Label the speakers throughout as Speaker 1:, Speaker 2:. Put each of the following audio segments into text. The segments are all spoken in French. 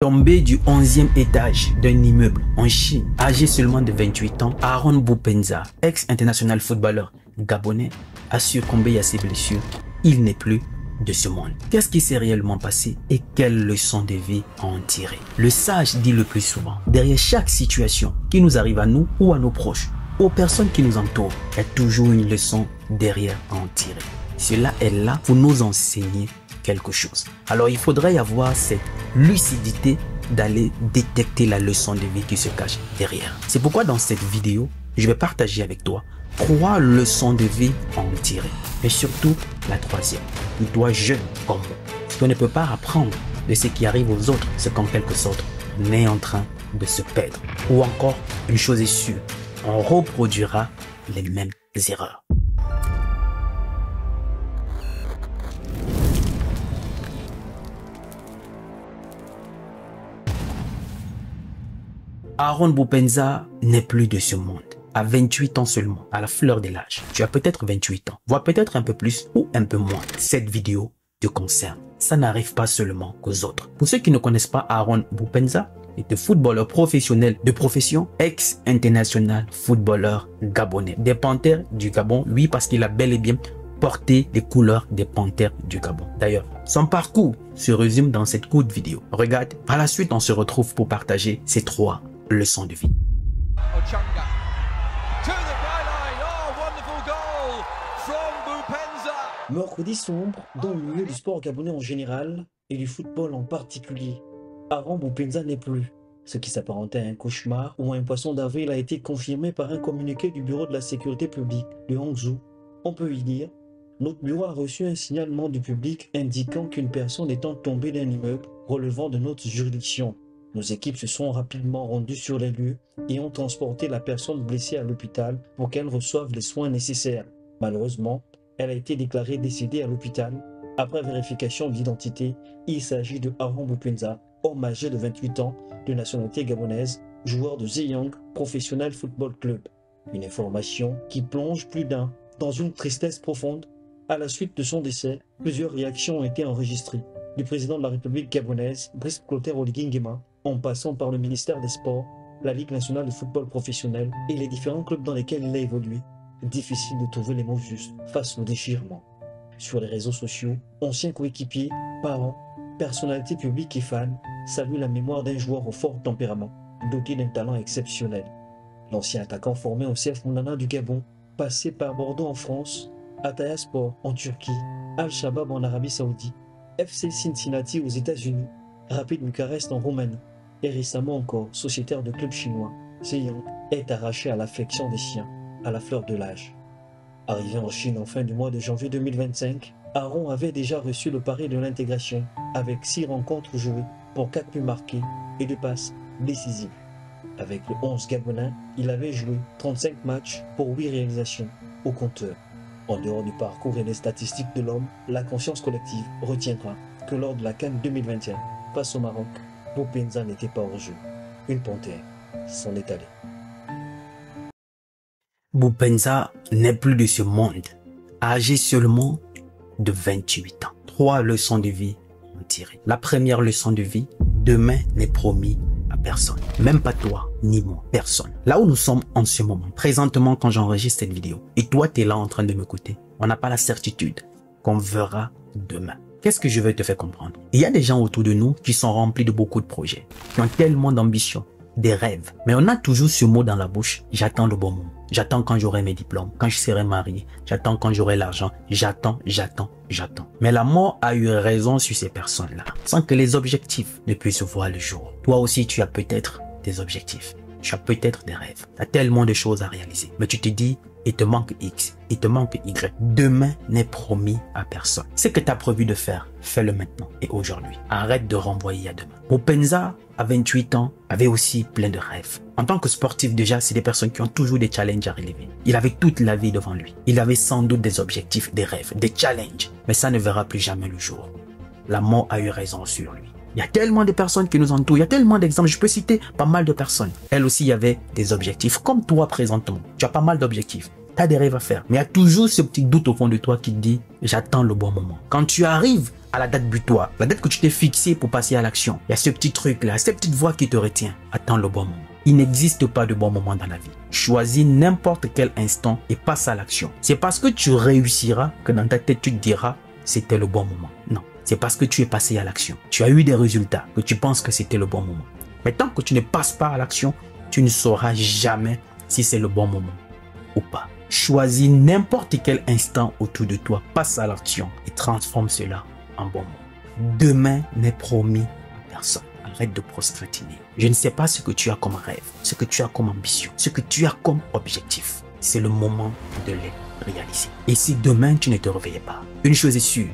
Speaker 1: Tombé du 11e étage d'un immeuble en Chine, âgé seulement de 28 ans, Aaron Boupendza, ex-international footballeur gabonais, a succombé à ses blessures. Il n'est plus de ce monde. Qu'est-ce qui s'est réellement passé et quelle leçon de vie à en tirer? Le sage dit le plus souvent, derrière chaque situation qui nous arrive à nous ou à nos proches, aux personnes qui nous entourent, il y a toujours une leçon derrière à en tirer. Cela est là pour nous enseigner quelque chose. Alors il faudrait y avoir cette lucidité d'aller détecter la leçon de vie qui se cache derrière. C'est pourquoi dans cette vidéo, je vais partager avec toi 3 leçons de vie à en tirer. Mais surtout la 3e. Toi jeune comme moi, si on ne peut pas apprendre de ce qui arrive aux autres, c'est qu'en quelque sorte, on est en train de se perdre. Ou encore, une chose est sûre, on reproduira les mêmes erreurs. Aaron Boupendza n'est plus de ce monde. À 28 ans seulement, à la fleur de l'âge. Tu as peut-être 28 ans, voire peut-être un peu plus ou un peu moins. Cette vidéo te concerne. Ça n'arrive pas seulement qu'aux autres. Pour ceux qui ne connaissent pas Aaron Boupendza, il est footballeur professionnel de profession, ex-international footballeur gabonais. Des Panthères du Gabon, oui, parce qu'il a bel et bien porté les couleurs des Panthères du Gabon. D'ailleurs, son parcours se résume dans cette courte vidéo. Regarde, par la suite, on se retrouve pour partager ces 3 leçons de vie.
Speaker 2: Mercredi sombre dans le milieu du sport gabonais en général et du football en particulier. Aaron Boupendza n'est plus. Ce qui s'apparentait à un cauchemar ou à un poisson d'avril a été confirmé par un communiqué du bureau de la sécurité publique de Hangzhou. On peut y lire: notre bureau a reçu un signalement du public indiquant qu'une personne étant tombée d'un immeuble relevant de notre juridiction. Nos équipes se sont rapidement rendues sur les lieux et ont transporté la personne blessée à l'hôpital pour qu'elle reçoive les soins nécessaires. Malheureusement, elle a été déclarée décédée à l'hôpital. Après vérification d'identité, il s'agit de Aaron Boupendza, homme âgé de 28 ans, de nationalité gabonaise, joueur de Zhejiang Professional Football Club. Une information qui plonge plus d'un dans une tristesse profonde. À la suite de son décès, plusieurs réactions ont été enregistrées. Du président de la République gabonaise, Brice Clotaire Oligui Nguema, en passant par le ministère des Sports, la Ligue nationale de football professionnel et les différents clubs dans lesquels il a évolué. Difficile de trouver les mots justes face au déchirement. Sur les réseaux sociaux, anciens coéquipiers, parents, personnalités publiques et fans saluent la mémoire d'un joueur au fort tempérament, doté d'un talent exceptionnel. L'ancien attaquant formé au CF Mounana du Gabon, passé par Bordeaux en France, Ataya Sport en Turquie, Al-Shabaab en Arabie Saoudite, FC Cincinnati aux États-Unis, Rapid Bucarest en Roumanie, et récemment encore sociétaire de club chinois, Zhejiang, est arraché à l'affection des siens, à la fleur de l'âge. Arrivé en Chine en fin du mois de janvier 2025, Aaron avait déjà reçu le pari de l'intégration, avec 6 rencontres jouées pour 4 buts marqués et 2 passes décisives. Avec le 11 gabonais, il avait joué 35 matchs pour 8 réalisations au compteur. En dehors du parcours et des statistiques de l'homme, la conscience collective retiendra que lors de la CAN 2021, face au Maroc, Boupendza n'était pas hors jeu. Une panthère s'en est allée.
Speaker 1: Boupendza n'est plus de ce monde, âgé seulement de 28 ans. 3 leçons de vie à en tirer. La première leçon de vie, demain n'est promis à personne. Même pas toi, ni moi, personne. Là où nous sommes en ce moment, présentement quand j'enregistre cette vidéo, et toi tu es là en train de m'écouter, on n'a pas la certitude qu'on verra demain. Qu'est-ce que je veux te faire comprendre? Il y a des gens autour de nous qui sont remplis de beaucoup de projets, qui ont tellement d'ambition, des rêves. Mais on a toujours ce mot dans la bouche, j'attends le bon moment. J'attends quand j'aurai mes diplômes, quand je serai marié. J'attends quand j'aurai l'argent. J'attends. Mais la mort a eu raison sur ces personnes-là, sans que les objectifs ne puissent voir le jour. Toi aussi, tu as peut-être des objectifs. Tu as peut-être des rêves. Tu as tellement de choses à réaliser. Mais tu te dis, il te manque X, il te manque Y. Demain n'est promis à personne. Ce que tu as prévu de faire, fais-le maintenant et aujourd'hui. Arrête de renvoyer à demain. Boupendza, à 28 ans, avait aussi plein de rêves. En tant que sportif déjà, c'est des personnes qui ont toujours des challenges à relever. Il avait toute la vie devant lui. Il avait sans doute des objectifs, des rêves, des challenges. Mais ça ne verra plus jamais le jour. La mort a eu raison sur lui. Il y a tellement de personnes qui nous entourent, il y a tellement d'exemples, je peux citer pas mal de personnes. Elle aussi, il y avait des objectifs, comme toi présentement. Tu as pas mal d'objectifs. Tu as des rêves à faire. Mais il y a toujours ce petit doute au fond de toi qui te dit, j'attends le bon moment. Quand tu arrives à la date butoir, la date que tu t'es fixée pour passer à l'action, il y a ce petit truc-là, cette petite voix qui te retient. Attends le bon moment. Il n'existe pas de bon moment dans la vie. Choisis n'importe quel instant et passe à l'action. C'est parce que tu réussiras que dans ta tête, tu te diras, c'était le bon moment. Non, c'est parce que tu es passé à l'action. Tu as eu des résultats que tu penses que c'était le bon moment. Mais tant que tu ne passes pas à l'action, tu ne sauras jamais si c'est le bon moment ou pas. Choisis n'importe quel instant autour de toi, passe à l'action et transforme cela en bon moment. Demain n'est promis à personne. Arrête de procrastiner. Je ne sais pas ce que tu as comme rêve, ce que tu as comme ambition, ce que tu as comme objectif. C'est le moment de les réaliser. Et si demain tu ne te réveillais pas, une chose est sûre,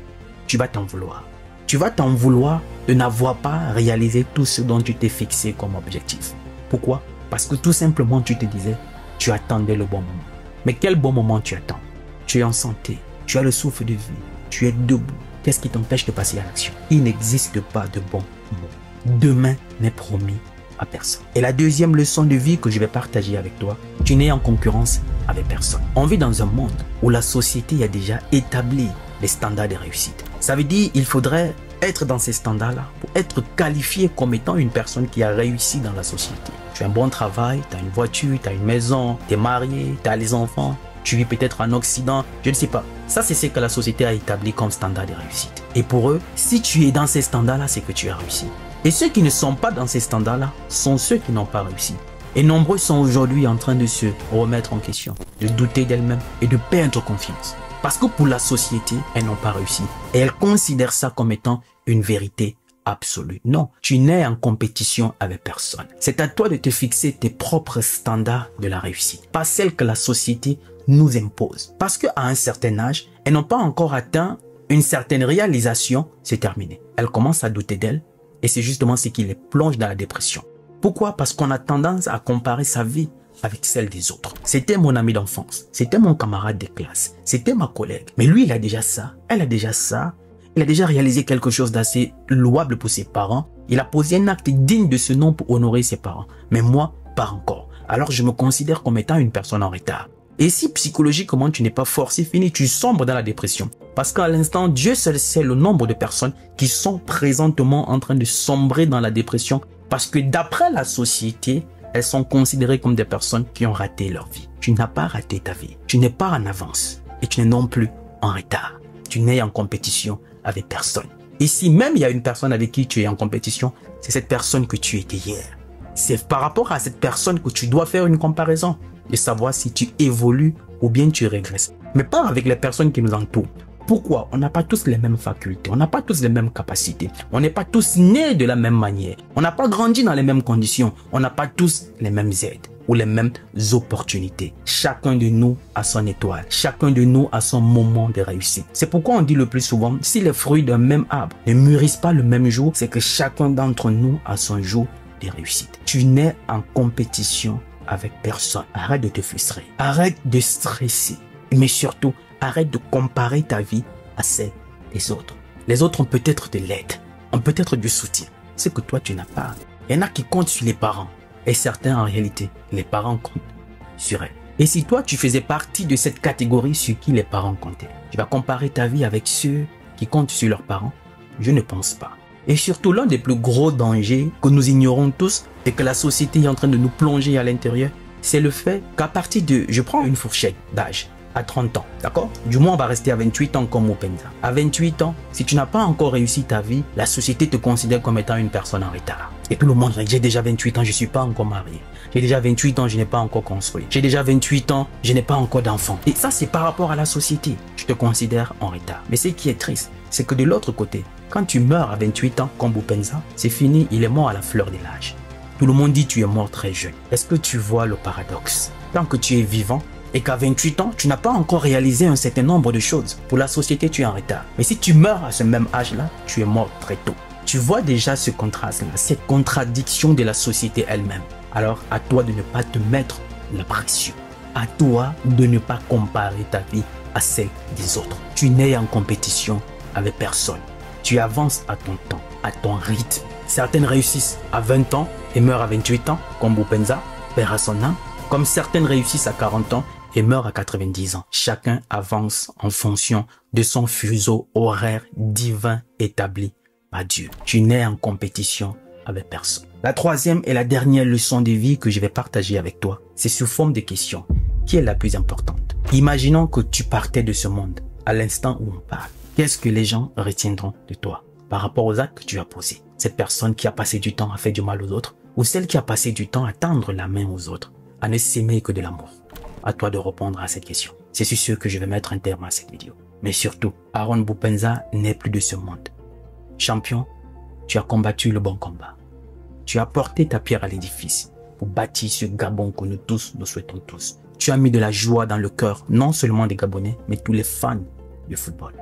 Speaker 1: tu vas t'en vouloir. Tu vas t'en vouloir de n'avoir pas réalisé tout ce dont tu t'es fixé comme objectif. Pourquoi? Parce que tout simplement tu te disais, tu attendais le bon moment. Mais quel bon moment tu attends? Tu es en santé, tu as le souffle de vie, tu es debout. Qu'est-ce qui t'empêche de passer à l'action? Il n'existe pas de bon moment. Demain n'est promis à personne. Et la deuxième leçon de vie que je vais partager avec toi, tu n'es en concurrence avec personne. On vit dans un monde où la société a déjà établi les standards de réussite. Ça veut dire qu'il faudrait être dans ces standards-là pour être qualifié comme étant une personne qui a réussi dans la société. Tu as un bon travail, tu as une voiture, tu as une maison, tu es marié, tu as les enfants, tu vis peut-être en Occident, je ne sais pas. Ça, c'est ce que la société a établi comme standard de réussite. Et pour eux, si tu es dans ces standards-là, c'est que tu as réussi. Et ceux qui ne sont pas dans ces standards-là sont ceux qui n'ont pas réussi. Et nombreux sont aujourd'hui en train de se remettre en question, de douter d'elles-mêmes et de perdre confiance. Parce que pour la société, elles n'ont pas réussi. Et elles considèrent ça comme étant une vérité absolue. Non, tu n'es en compétition avec personne. C'est à toi de te fixer tes propres standards de la réussite, pas celles que la société nous impose. Parce qu'à un certain âge, elles n'ont pas encore atteint une certaine réalisation, c'est terminé. Elles commencent à douter d'elles et c'est justement ce qui les plonge dans la dépression. Pourquoi? Parce qu'on a tendance à comparer sa vie avec celle des autres. C'était mon ami d'enfance, c'était mon camarade de classe, c'était ma collègue. Mais lui, il a déjà ça, elle a déjà ça. Il a déjà réalisé quelque chose d'assez louable pour ses parents. Il a posé un acte digne de ce nom pour honorer ses parents. Mais moi, pas encore. Alors je me considère comme étant une personne en retard. Et si psychologiquement tu n'es pas fort, c'est fini, tu sombres dans la dépression. Parce qu'à l'instant, Dieu seul sait le nombre de personnes qui sont présentement en train de sombrer dans la dépression. Parce que d'après la société, elles sont considérées comme des personnes qui ont raté leur vie. Tu n'as pas raté ta vie. Tu n'es pas en avance. Et tu n'es non plus en retard. Tu n'es en compétition avec personne. Et si même il y a une personne avec qui tu es en compétition, c'est cette personne que tu étais hier. C'est par rapport à cette personne que tu dois faire une comparaison et savoir si tu évolues ou bien tu régresses. Mais pas avec les personnes qui nous entourent. Pourquoi? On n'a pas tous les mêmes facultés, on n'a pas tous les mêmes capacités, on n'est pas tous nés de la même manière, on n'a pas grandi dans les mêmes conditions, on n'a pas tous les mêmes aides ou les mêmes opportunités. Chacun de nous a son étoile, chacun de nous a son moment de réussite. C'est pourquoi on dit le plus souvent, si les fruits d'un même arbre ne mûrissent pas le même jour, c'est que chacun d'entre nous a son jour de réussite. Tu n'es en compétition avec personne. Arrête de te frustrer, arrête de stresser, mais surtout, arrête de comparer ta vie à celle des autres. Les autres ont peut-être de l'aide, ont peut-être du soutien, ce que toi tu n'as pas. Il y en a qui comptent sur les parents. Et certains, en réalité, les parents comptent sur elles. Et si toi, tu faisais partie de cette catégorie sur qui les parents comptaient, tu vas comparer ta vie avec ceux qui comptent sur leurs parents? Je ne pense pas. Et surtout, l'un des plus gros dangers que nous ignorons tous et que la société est en train de nous plonger à l'intérieur, c'est le fait qu'à partir de, je prends une fourchette d'âge, à 30 ans, d'accord? Du moins, on va rester à 28 ans comme Openza. À 28 ans, si tu n'as pas encore réussi ta vie, la société te considère comme étant une personne en retard. Et tout le monde dit, j'ai déjà 28 ans, je ne suis pas encore marié. J'ai déjà 28 ans, je n'ai pas encore construit. J'ai déjà 28 ans, je n'ai pas encore d'enfant. Et ça, c'est par rapport à la société. Je te considère en retard. Mais ce qui est triste, c'est que de l'autre côté, quand tu meurs à 28 ans comme Openza, c'est fini, il est mort à la fleur de l'âge. Tout le monde dit tu es mort très jeune. Est-ce que tu vois le paradoxe? Tant que tu es vivant, et qu'à 28 ans, tu n'as pas encore réalisé un certain nombre de choses. Pour la société, tu es en retard. Mais si tu meurs à ce même âge-là, tu es mort très tôt. Tu vois déjà ce contraste-là, cette contradiction de la société elle-même. Alors, à toi de ne pas te mettre la pression. À toi de ne pas comparer ta vie à celle des autres. Tu n'es en compétition avec personne. Tu avances à ton temps, à ton rythme. Certaines réussissent à 20 ans et meurent à 28 ans, comme Openza, perd à son âme. Comme certaines réussissent à 40 ans et meurt à 90 ans. Chacun avance en fonction de son fuseau horaire divin établi par Dieu. Tu n'es en compétition avec personne. La troisième et la dernière leçon de vie que je vais partager avec toi, c'est sous forme de question. Qui est la plus importante? Imaginons que tu partais de ce monde à l'instant où on parle. Qu'est-ce que les gens retiendront de toi par rapport aux actes que tu as posés? Cette personne qui a passé du temps à faire du mal aux autres ou celle qui a passé du temps à tendre la main aux autres, à ne s'aimer que de l'amour? À toi de répondre à cette question. C'est sur ce que je vais mettre un terme à cette vidéo. Mais surtout, Aaron Boupendza n'est plus de ce monde. Champion, tu as combattu le bon combat. Tu as porté ta pierre à l'édifice pour bâtir ce Gabon que nous tous, nous souhaitons tous. Tu as mis de la joie dans le cœur, non seulement des Gabonais, mais tous les fans de football.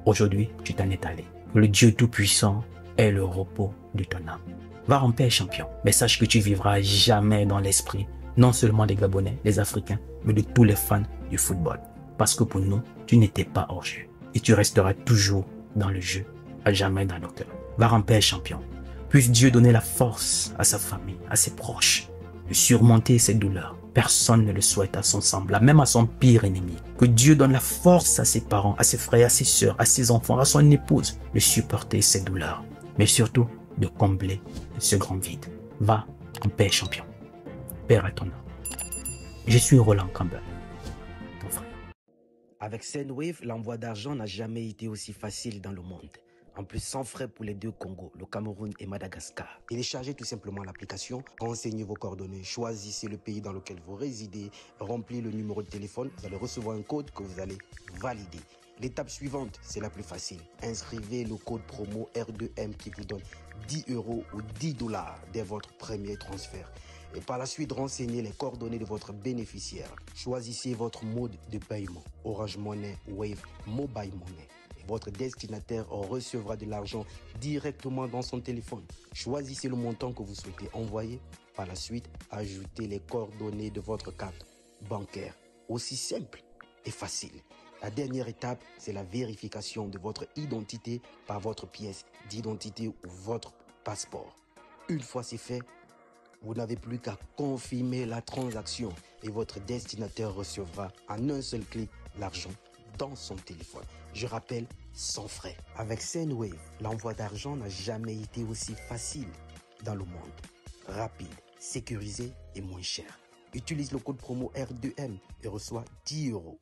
Speaker 1: Aujourd'hui, tu t'en es allé. Que le Dieu Tout-Puissant ait le repos de ton âme. Va en paix, champion. Mais sache que tu vivras jamais dans l'esprit, non seulement des Gabonais, des Africains, mais de tous les fans du football. Parce que pour nous, tu n'étais pas hors jeu. Et tu resteras toujours dans le jeu, à jamais dans nos cœurs. Va en paix, champion. Puisse Dieu donner la force à sa famille, à ses proches, de surmonter ses douleurs. Personne ne le souhaite à son semblable, même à son pire ennemi. Que Dieu donne la force à ses parents, à ses frères, à ses sœurs, à ses enfants, à son épouse, de supporter ses douleurs. Mais surtout, de combler ce grand vide. Va en paix, champion. Père à ton âme. Je suis Roland Campbell, ton frère.
Speaker 3: Avec Sendwave, l'envoi d'argent n'a jamais été aussi facile dans le monde. En plus, sans frais pour les deux Congos, le Cameroun et Madagascar. Téléchargez tout simplement l'application, renseignez vos coordonnées, choisissez le pays dans lequel vous résidez, remplissez le numéro de téléphone, vous allez recevoir un code que vous allez valider. L'étape suivante, c'est la plus facile. Inscrivez le code promo R2M qui vous donne 10 € ou 10 $ dès votre premier transfert. Et par la suite, renseignez les coordonnées de votre bénéficiaire. Choisissez votre mode de paiement, Orange Money, Wave, Mobile Money. Votre destinataire recevra de l'argent directement dans son téléphone. Choisissez le montant que vous souhaitez envoyer. Par la suite, ajoutez les coordonnées de votre carte bancaire. Aussi simple et facile. La dernière étape, c'est la vérification de votre identité par votre pièce d'identité ou votre passeport. Une fois c'est fait, vous n'avez plus qu'à confirmer la transaction et votre destinataire recevra en un seul clic l'argent dans son téléphone. Je rappelle, sans frais. Avec Sendwave, l'envoi d'argent n'a jamais été aussi facile dans le monde. Rapide, sécurisé et moins cher. Utilise le code promo R2M et reçois 10 €.